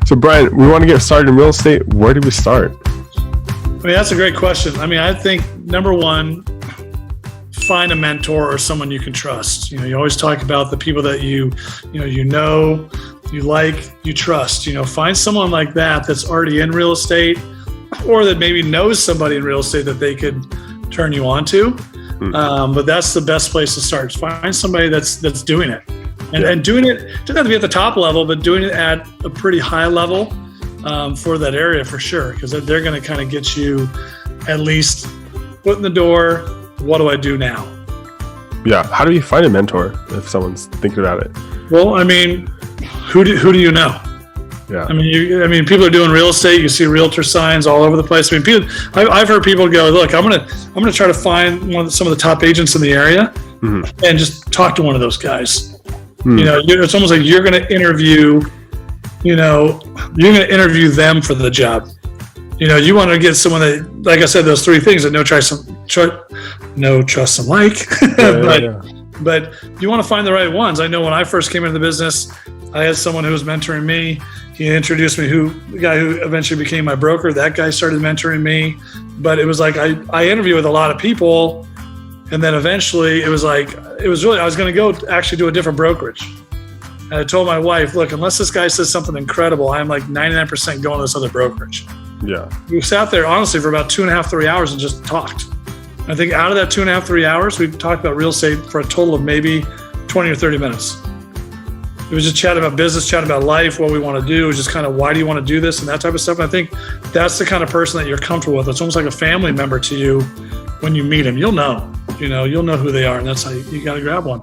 So Brian, we want to get started in real estate. Where do we start? I mean, that's a great question. I mean, I think number one, find a mentor or someone you can trust. You always talk about the people that you like, you trust. Find someone like that that's already in real estate, or that maybe knows somebody in real estate that they could turn you on to. But that's the best place to start. Find somebody that's doing it, and doing it doesn't have to be at the top level, but doing it at a pretty high level for that area for sure, because they're going to kind of get you at least foot in the door. What do I do now? Yeah. How do you find a mentor if someone's thinking about it? Well, I mean, who do you know? Yeah. I mean, people are doing real estate. You see realtor signs all over the place. I mean, I've heard people go, look, I'm gonna try to find some of the top agents in the area, and just talk to one of those guys. It's almost like you're gonna interview them for the job. You want to get someone that, like I said, those three things that no trust and like, but you want to find the right ones. I know when I first came into the business, I had someone who was mentoring me. He introduced me the guy who eventually became my broker. That guy started mentoring me, but it was like, I interviewed with a lot of people, and then eventually I was going to go actually do a different brokerage. And I told my wife, look, unless this guy says something incredible, I'm like 99% going to this other brokerage. Yeah. We sat there honestly for about 2.5, 3 hours and just talked. I think out of that 2.5, 3 hours, we talked about real estate for a total of maybe 20 or 30 minutes. It was just chatting about business, chatting about life, what we want to do. It was just kind of, why do you want to do this and that type of stuff. And I think that's the kind of person that you're comfortable with. It's almost like a family member to you when you meet them. You'll know who they are, and that's how you got to grab one.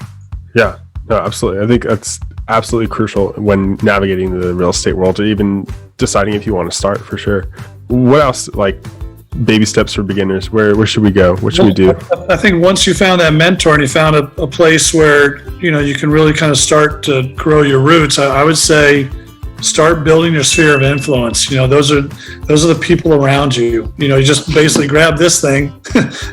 Yeah, no, absolutely. I think that's absolutely crucial when navigating the real estate world, or even deciding if you want to start, for sure. What else, like baby steps for beginners? Where should we go? What should we do? I think once you found that mentor and you found a place where you can really kind of start to grow your roots, I would say start building your sphere of influence. Those are the people around you. You just basically grab this thing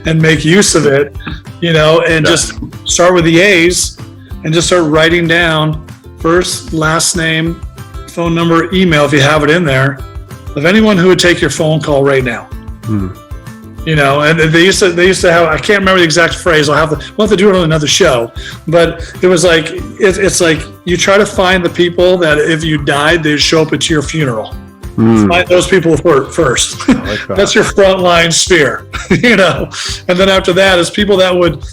and make use of it. Just start with the A's and just start writing down first, last name, phone number, email, if you have it in there, of anyone who would take your phone call right now. And they used to have, I can't remember the exact phrase. we'll have to do it on another show, but it was like, it's like you try to find the people that if you died, they'd show up at your funeral. Find those people first. I like that. That's your frontline sphere, and then after that is people that would,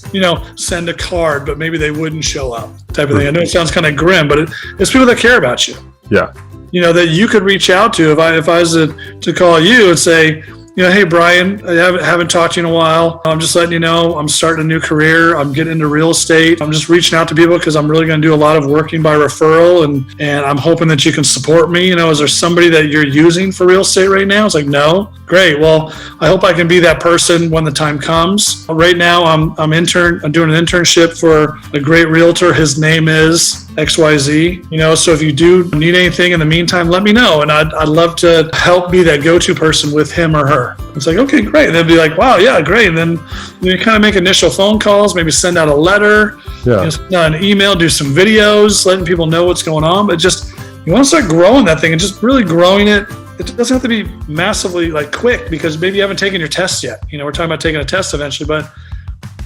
send a card, but maybe they wouldn't show up, type of thing. I know it sounds kind of grim, but it's people that care about you. Yeah. That you could reach out to. If I was to call you and say, hey, Brian, I haven't talked to you in a while. I'm just letting you know I'm starting a new career. I'm getting into real estate. I'm just reaching out to people because I'm really going to do a lot of working by referral, and I'm hoping that you can support me. Is there somebody that you're using for real estate right now? It's like, no. Great. Well, I hope I can be that person when the time comes. Right now, I'm doing an internship for a great realtor. His name is XYZ. So if you do need anything in the meantime, let me know, and I'd love to help be that go-to person with him or her. It's like, okay, great. And they'll be like, wow, yeah, great. And then you kind of make initial phone calls, maybe send out a letter, send out an email, do some videos, letting people know what's going on. But just, you want to start growing that thing and just really growing it. It doesn't have to be massively quick, because maybe you haven't taken your test yet. We're talking about taking a test eventually, but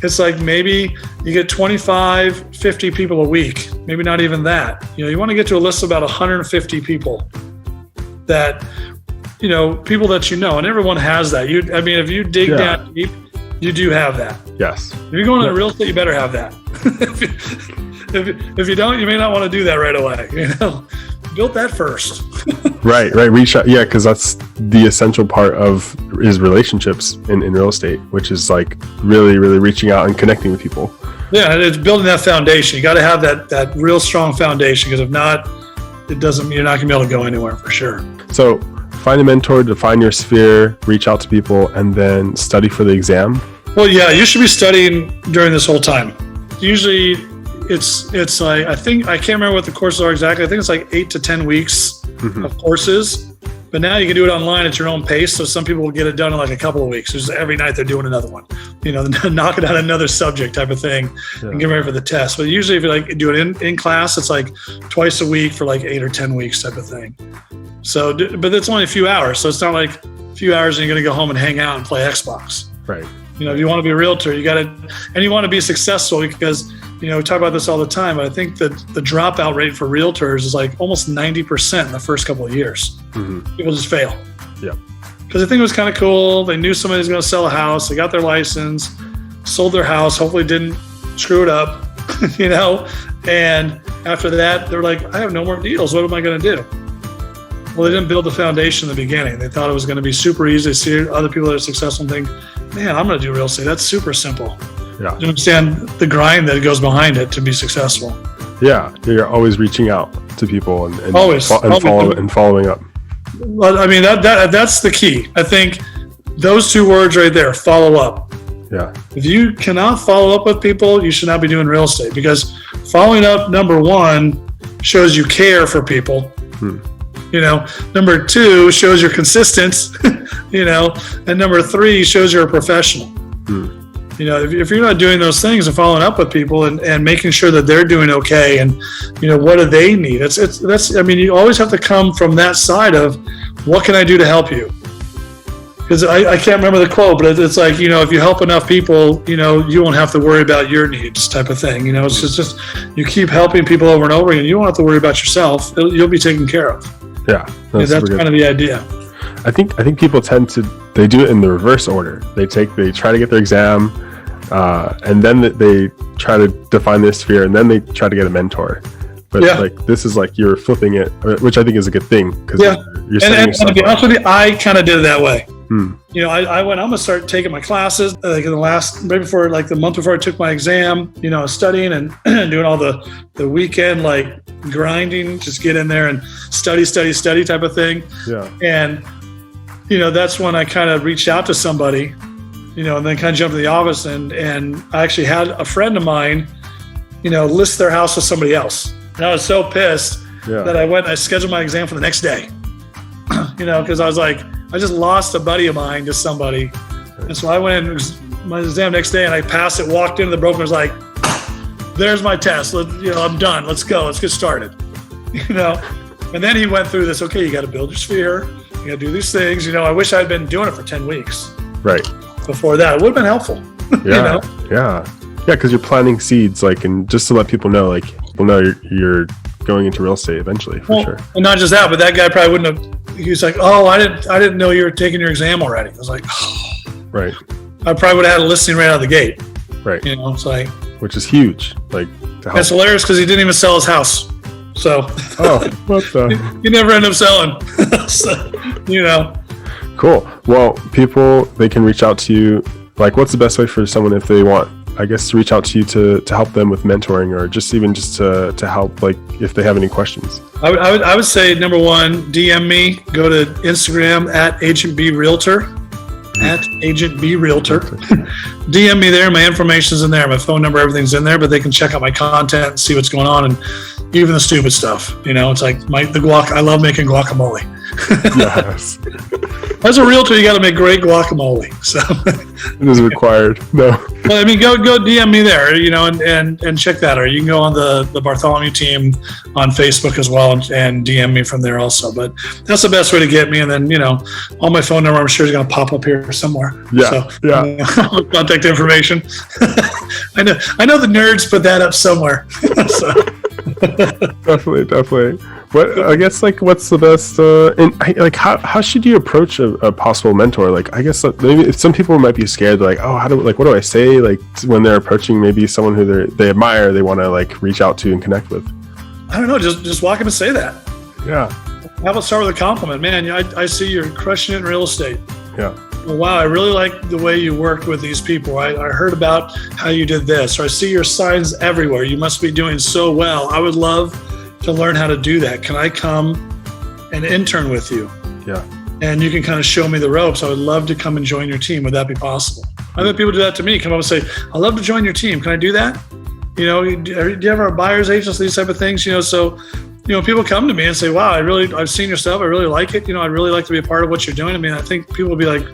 it's like maybe you get 25, 50 people a week, maybe not even that. You want to get to a list of about 150 people that, people that and everyone has that. If you dig down deep, you do have that. Yes. If you're going into real estate, you better have that. if you don't, you may not want to do that right away. Build that first. Right. Reach out. Yeah, because that's the essential part of is relationships in real estate, which is like really, really reaching out and connecting with people. Yeah, it's building that foundation. You got to have that real strong foundation, because if not, you're not going to be able to go anywhere for sure. So find a mentor, define your sphere, reach out to people, and then study for the exam. Well, yeah, you should be studying during this whole time. Usually it's like, I can't remember what the courses are exactly. I think it's like 8 to 10 weeks of courses. But now you can do it online at your own pace. So some people will get it done in like a couple of weeks. Just every night they're doing another one, knocking out another subject type of thing and get ready for the test. But usually if you do it in class, it's like twice a week for like 8 or 10 weeks type of thing. So, but it's only a few hours. So it's not like a few hours and you're going to go home and hang out and play Xbox. Right. If you want to be a realtor, you got to, and you want to be successful because, we talk about this all the time. But I think that the dropout rate for realtors is like almost 90% in the first couple of years. Mm-hmm. People just fail. Yeah. Because they think it was kind of cool. They knew somebody was going to sell a house. They got their license, sold their house, hopefully didn't screw it up, and after that, they're like, I have no more deals. What am I going to do? Well, they didn't build the foundation in the beginning. They thought it was going to be super easy. They see other people that are successful and think, man, I'm going to do real estate. That's super simple. Yeah. You understand the grind that goes behind it to be successful. Yeah. You're always reaching out to people and always following up. Well, I mean, that's the key. I think those two words right there, follow up. Yeah. If you cannot follow up with people, you should not be doing real estate, because following up, number one, shows you care for people. Number two, shows you're consistent, and number three, shows you're a professional. If you're not doing those things and following up with people and making sure that they're doing okay, and what do they need? You always have to come from that side of, what can I do to help you? Because I can't remember the quote, but it's like, if you help enough people, you won't have to worry about your needs, type of thing. It's just you keep helping people over and over again. You won't have to worry about yourself. You'll be taken care of. Yeah, that's kind of the idea. I think people they do it in the reverse order. They try to get their exam, and then they try to define their sphere, and then they try to get a mentor. But this is like you're flipping it, which I think is a good thing, because you're setting yourself to be honest with you, I kind of did it that way. I went, I'm gonna start taking my classes like in the right before, like the month before I took my exam, studying and doing all the weekend like grinding, just get in there and study type of thing. Yeah. And that's when I kind of reached out to somebody, and then kind of jumped to the office, and I actually had a friend of mine, list their house with somebody else. And I was so pissed that I went and I scheduled my exam for the next day. Because I was like, I just lost a buddy of mine to somebody. And so I went in my exam next day and I passed it, walked into the broker, was like, there's my test. I'm done. Let's go. Let's get started. And then he went through this, okay, you got to build your sphere. You got to do these things. I wish I'd been doing it for 10 weeks. Right. Before that, it would have been helpful. Yeah. Yeah. Yeah. Because you're planting seeds, and just to let people know, people know you're going into real estate eventually, for sure. And not just that, but that guy probably wouldn't have. He was like, "Oh, I didn't know you were taking your exam already." I was like, "Oh." Right. I probably would have had a listing right out of the gate. Right. It's like, which is huge. That's hilarious, because he didn't even sell his house. So. What the? He never ended up selling. So, Cool. Well, people, they can reach out to you. What's the best way for someone, if they want, I guess, to reach out to you to help them with mentoring, or just to help, if they have any questions? I would say, number one, DM me. Go to Instagram at Agent B Realtor. At Agent B Realtor. DM me there. My information's in there. My phone number, everything's in there. But they can check out my content and see what's going on, and even the stupid stuff. It's like the guac. I love making guacamole. Yes. As a realtor, you got to make great guacamole. So it is required. No. Well, go DM me there, and check that. Or you can go on the Bartholomew team on Facebook as well, and DM me from there also. But that's the best way to get me. And then, all my phone number, I'm sure, is going to pop up here somewhere. Yeah. So, contact information. I know the nerds put that up somewhere. So. Definitely. I guess what's the best and how should you approach a possible mentor? I guess maybe some people might be scared, what do I say when they're approaching maybe someone who they admire, they want to reach out to and connect with? I don't know, just walk up and say that. Yeah. How about start with a compliment? Man, I see you're crushing it in real estate. Yeah. Wow, I really like the way you worked with these people. I heard about how you did this, or I see your signs everywhere. You must be doing so well. I would love to learn how to do that. Can I come and intern with you? Yeah. And you can kind of show me the ropes. I would love to come and join your team. Would that be possible? I've had people do that to me. Come up and say, I'd love to join your team. Can I do that? Do you have our buyer's agents, these type of things? So people come to me and say, wow, I've seen your stuff. I really like it. I'd really like to be a part of what you're doing. I think people will be like,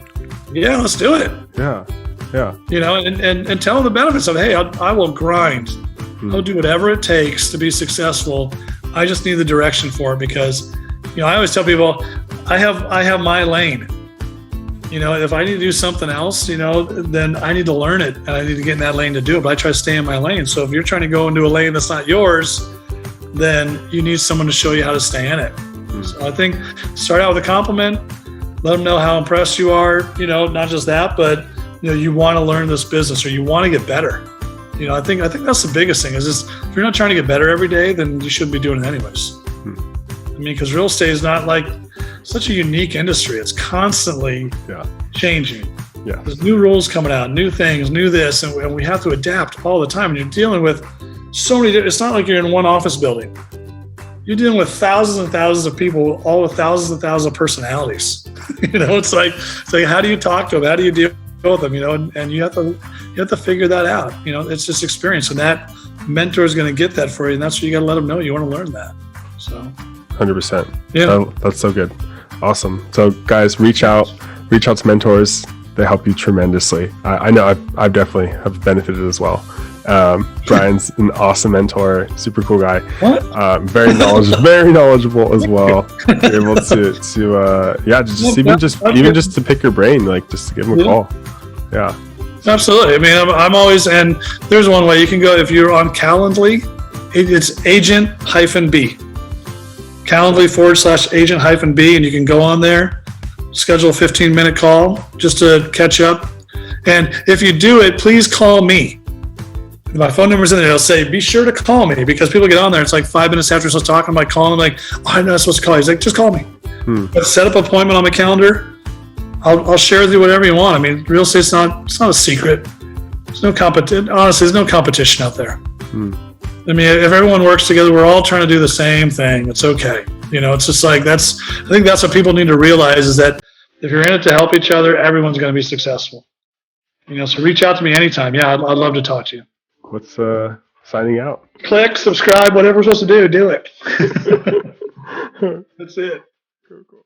yeah, let's do it. Yeah. Yeah. And tell them the benefits of, hey, I will grind. I'll do whatever it takes to be successful. I just need the direction for it, because I always tell people, I have my lane. If I need to do something else, then I need to learn it and I need to get in that lane to do it. But I try to stay in my lane. So if you're trying to go into a lane that's not yours, then you need someone to show you how to stay in it. So I think start out with a compliment, let them know how impressed you are, not just that, but you want to learn this business or you want to get better. I think that's the biggest thing is just, if you're not trying to get better every day, then you shouldn't be doing it anyways. Because real estate is not like such a unique industry. It's constantly changing. Yeah. There's new rules coming out, new things, new this, and we have to adapt all the time. And you're dealing with so many. It's not like you're in one office building. You're dealing with thousands and thousands of people, all with thousands and thousands of personalities. It's like how do you talk to them? How do you deal with them? And you have to figure that out. It's just experience, and that mentor is going to get that for you, and that's what you got to let them know. You want to learn that. So. 100%. Yeah. That's so good. Awesome. So guys, reach out to mentors. They help you tremendously. I know I've definitely have benefited as well. Brian's an awesome mentor, super cool guy. What? Very knowledgeable as well. You're able to even just to pick your brain, like just to give him a call. Yeah. Absolutely. I mean, I'm always, and there's one way you can go if you're on Calendly, it's agent-B. Calendly/agent-B, and you can go on there, schedule a 15-minute call just to catch up. And if you do it, please call me. My phone number's in there. It'll say, be sure to call me, because people get on there. It's like 5 minutes after we're talking, I'm like calling him, like, oh, I'm not supposed to call you. He's like, just call me. But set up an appointment on my calendar. I'll share with you whatever you want. I mean, real estate's it's not a secret. There's no competition. Honestly, there's no competition out there. I mean, if everyone works together, we're all trying to do the same thing. It's okay. It's just like I think that's what people need to realize, is that if you're in it to help each other, everyone's going to be successful. So reach out to me anytime. Yeah, I'd love to talk to you. What's signing out? Click, subscribe, whatever we're supposed to do it. That's it. Cool.